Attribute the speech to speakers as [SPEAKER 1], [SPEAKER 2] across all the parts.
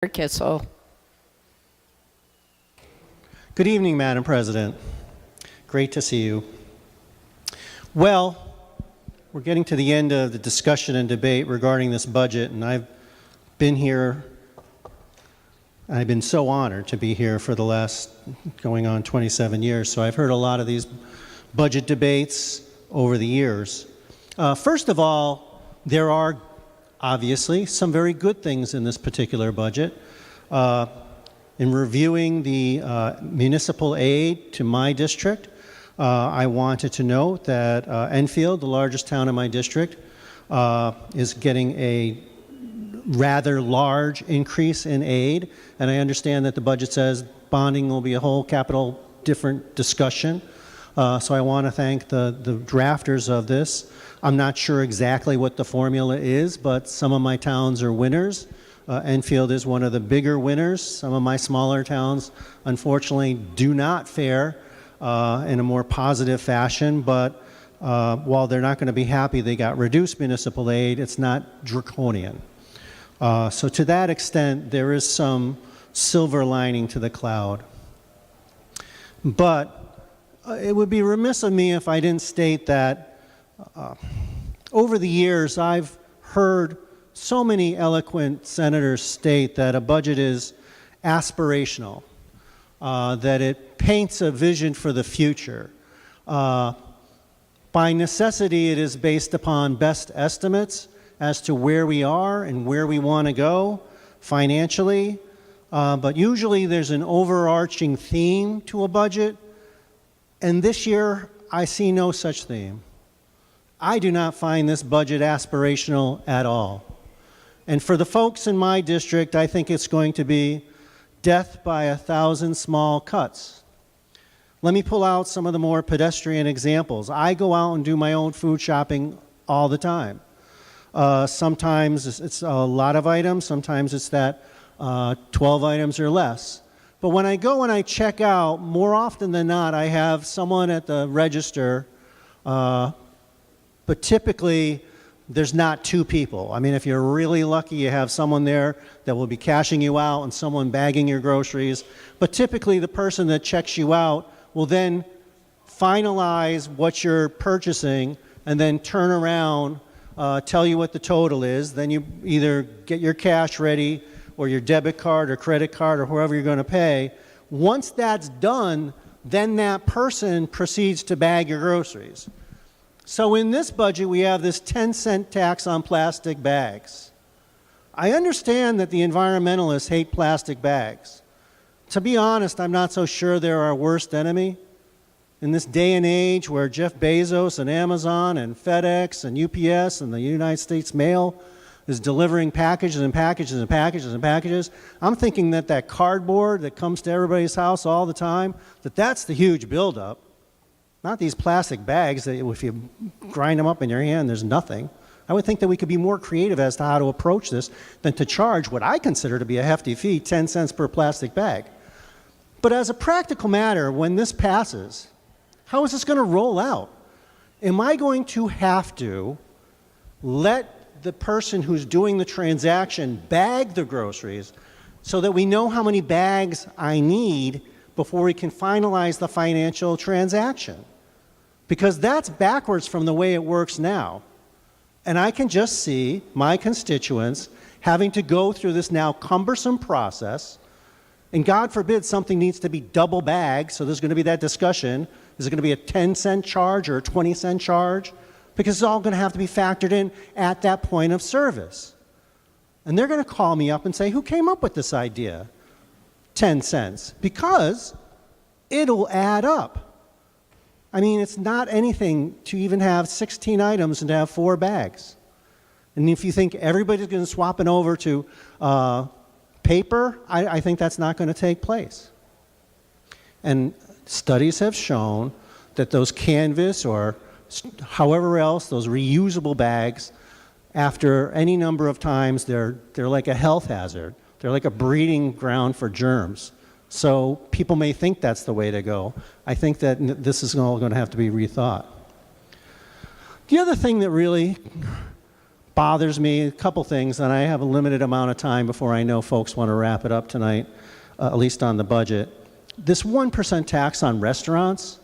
[SPEAKER 1] Kissel.
[SPEAKER 2] Good evening, Madam President. Great to see you. Well, we're getting to the end of the discussion and debate regarding this budget, and I've been here, I've been so honored to be here for the last going on 27 years, so I've heard a lot of these budget debates over the years. First of all, there are obviously some very good things in this particular budget. In reviewing the municipal aid to my district, I wanted to note that Enfield, the largest town in my district, is getting a rather large increase in aid, and I understand that the budget says bonding will be a whole capital different discussion. So I want to thank the drafters of this. I'm not sure exactly what the formula is, but some of my towns are winners. Enfield is one of the bigger winners. Some of my smaller towns, unfortunately, do not fare in a more positive fashion, but while they're not going to be happy they got reduced municipal aid, it's not draconian. So to that extent, there is some silver lining to the cloud. But it would be remiss of me if I didn't state that over the years I've heard so many eloquent senators state that a budget is aspirational, that it paints a vision for the future. By necessity, it is based upon best estimates as to where we are and where we want to go financially, but usually there's an overarching theme to a budget, and this year I see no such theme. I do not find this budget aspirational at all. And for the folks in my district, I think it's going to be death by 1,000 small cuts. Let me pull out some of the more pedestrian examples. I go out and do my own food shopping all the time. Sometimes it's a lot of items, sometimes it's that 12 items or less. But when I go and I check out, more often than not, I have someone at the register, but typically there's not two people. I mean, if you're really lucky, you have someone there that will be cashing you out and someone bagging your groceries. But typically the person that checks you out will then finalize what you're purchasing and then turn around, tell you what the total is. Then you either get your cash ready or your debit card or credit card or whoever you're going to pay. Once that's done, then that person proceeds to bag your groceries. So in this budget, we have this 10-cent tax on plastic bags. I understand that the environmentalists hate plastic bags. To be honest, I'm not so sure they're our worst enemy. In this day and age where Jeff Bezos and Amazon and FedEx and UPS and the United States Mail is delivering packages and packages and packages and packages, I'm thinking that that cardboard that comes to everybody's house all the time, that's the huge buildup. Not these plastic bags that if you grind them up in your hand, there's nothing. I would think that we could be more creative as to how to approach this than to charge what I consider to be a hefty fee, 10 cents per plastic bag. But as a practical matter, when this passes, how is this going to roll out? Am I going to have to let the person who's doing the transaction bag the groceries so that we know how many bags I need before we can finalize the financial transaction? Because that's backwards from the way it works now. And I can just see my constituents having to go through this now cumbersome process, and God forbid something needs to be double bagged, so there's going to be that discussion. Is it going to be a 10-cent charge or a 20-cent charge? Because it's all going to have to be factored in at that point of service. And they're going to call me up and say, who came up with this idea? 10 cents. Because it'll add up. I mean, it's not anything to even have 16 items and to have 4 bags. And if you think everybody's going to swap it over to paper, I think that's not going to take place. And studies have shown that those canvas or however else, those reusable bags, after any number of times, they're like a health hazard. They're like a breeding ground for germs. So people may think that's the way to go. I think that this is all going to have to be rethought. The other thing that really bothers me, a couple things, and I have a limited amount of time before I know folks want to wrap it up tonight, at least on the budget. This 1% tax on restaurants,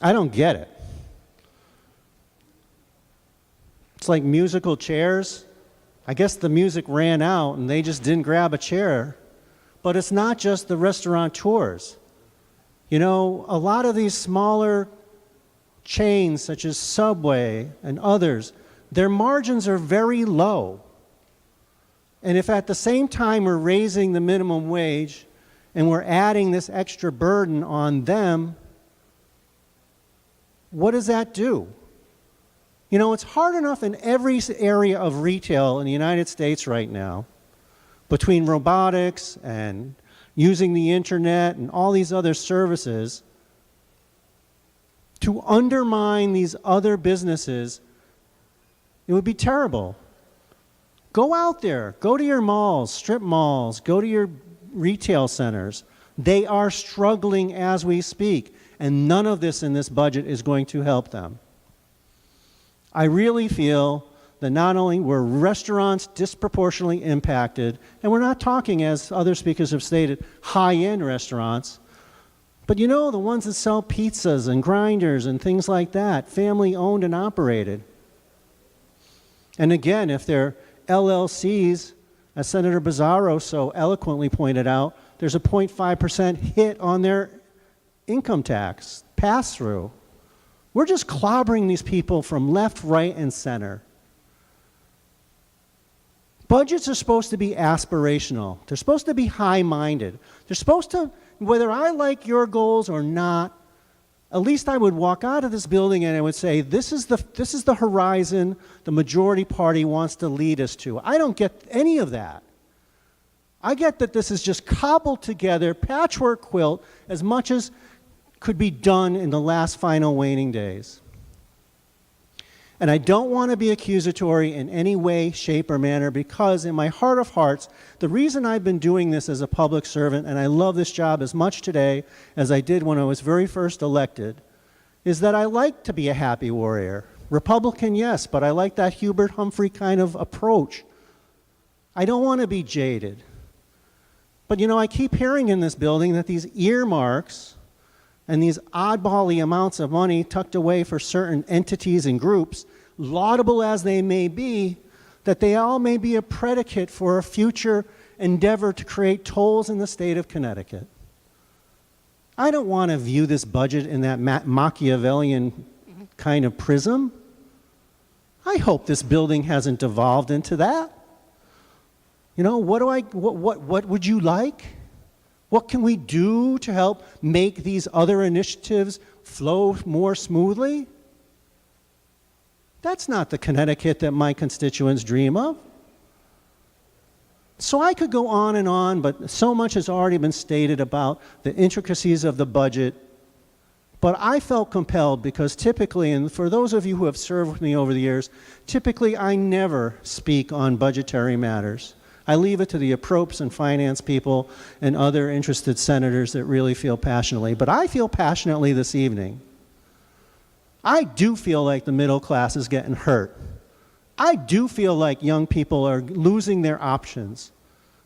[SPEAKER 2] I don't get it. It's like musical chairs. I guess the music ran out and they just didn't grab a chair. But it's not just the restaurateurs. You know, a lot of these smaller chains such as Subway and others, their margins are very low. And if at the same time we're raising the minimum wage and we're adding this extra burden on them, what does that do? You know, it's hard enough in every area of retail in the United States right now, between robotics and using the internet and all these other services, to undermine these other businesses. It would be terrible. Go out there, go to your malls, strip malls, go to your retail centers. They are struggling as we speak, and none of this in this budget is going to help them. I really feel that not only were restaurants disproportionately impacted, and we're not talking, as other speakers have stated, high-end restaurants, but you know, the ones that sell pizzas and grinders and things like that, family-owned and operated. And again, if they're LLCs, as Senator Bizzarro so eloquently pointed out, there's a 0.5% hit on their income tax pass-through. We're just clobbering these people from left, right, and center. Budgets are supposed to be aspirational. They're supposed to be high-minded. They're supposed to, whether I like your goals or not, at least I would walk out of this building and I would say, this is the horizon the majority party wants to lead us to. I don't get any of that. I get that this is just cobbled together, patchwork quilt, as much as could be done in the last final waning days. And I don't want to be accusatory in any way, shape, or manner, because in my heart of hearts, the reason I've been doing this as a public servant, and I love this job as much today as I did when I was very first elected, is that I like to be a happy warrior. Republican, yes, but I like that Hubert Humphrey kind of approach. I don't want to be jaded. But you know, I keep hearing in this building that these earmarks and these oddbally amounts of money tucked away for certain entities and groups, laudable as they may be, that they all may be a predicate for a future endeavor to create tolls in the state of Connecticut. I don't want to view this budget in that Machiavellian kind of prism. I hope this building hasn't devolved into that. You know, what would you like? What can we do to help make these other initiatives flow more smoothly? That's not the Connecticut that my constituents dream of. So I could go on, but so much has already been stated about the intricacies of the budget. But I felt compelled because typically, and for those of you who have served with me over the years, typically I never speak on budgetary matters. I leave it to the appropes and finance people and other interested senators that really feel passionately. But I feel passionately this evening. I do feel like the middle class is getting hurt. I do feel like young people are losing their options.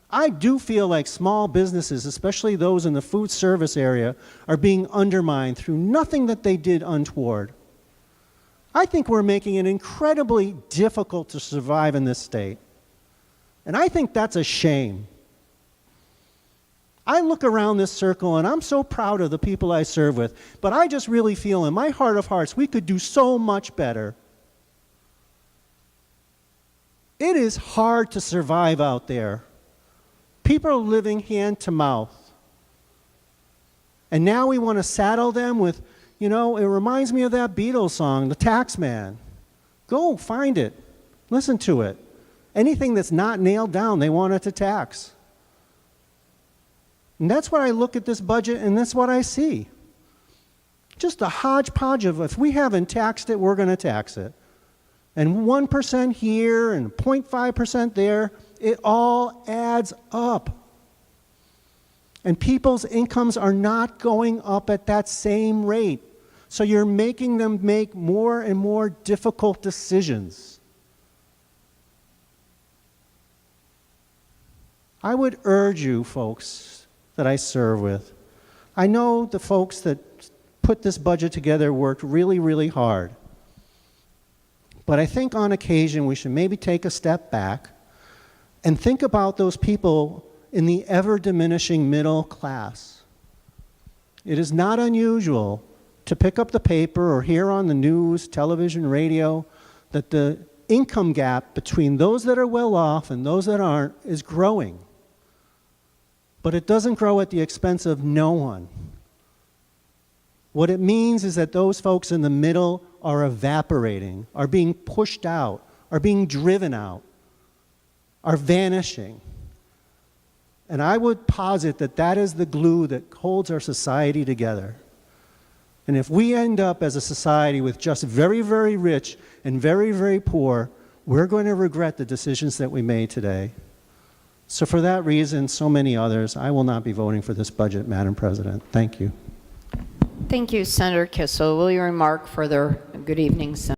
[SPEAKER 2] I do feel like small businesses, especially those in the food service area, are being undermined through nothing that they did untoward. I think we're making it incredibly difficult to survive in this state. And I think that's a shame. I look around this circle and I'm so proud of the people I serve with, but I just really feel in my heart of hearts we could do so much better. It is hard to survive out there. People are living hand to mouth. And now we want to saddle them with, you know, it reminds me of that Beatles song, The Tax Man. Go find it. Listen to it. Anything that's not nailed down, they want it to tax. And that's what I look at this budget, and that's what I see. Just a hodgepodge of, if we haven't taxed it, we're going to tax it. And 1% here and 0.5% there, it all adds up. And people's incomes are not going up at that same rate. So you're making them make more and more difficult decisions. I would urge you folks that I serve with, I know the folks that put this budget together worked really, really hard. But I think on occasion we should maybe take a step back and think about those people in the ever-diminishing middle class. It is not unusual to pick up the paper or hear on the news, television, radio, that the income gap between those that are well off and those that aren't is growing. But it doesn't grow at the expense of no one. What it means is that those folks in the middle are evaporating, are being pushed out, are being driven out, are vanishing. And I would posit that that is the glue that holds our society together. And if we end up as a society with just very, very rich and very, very poor, we're going to regret the decisions that we made today. So for that reason, so many others, I will not be voting for this budget, Madam President. Thank you.
[SPEAKER 1] Thank you, Senator Kissel. Will you remark further? Good evening, Senator.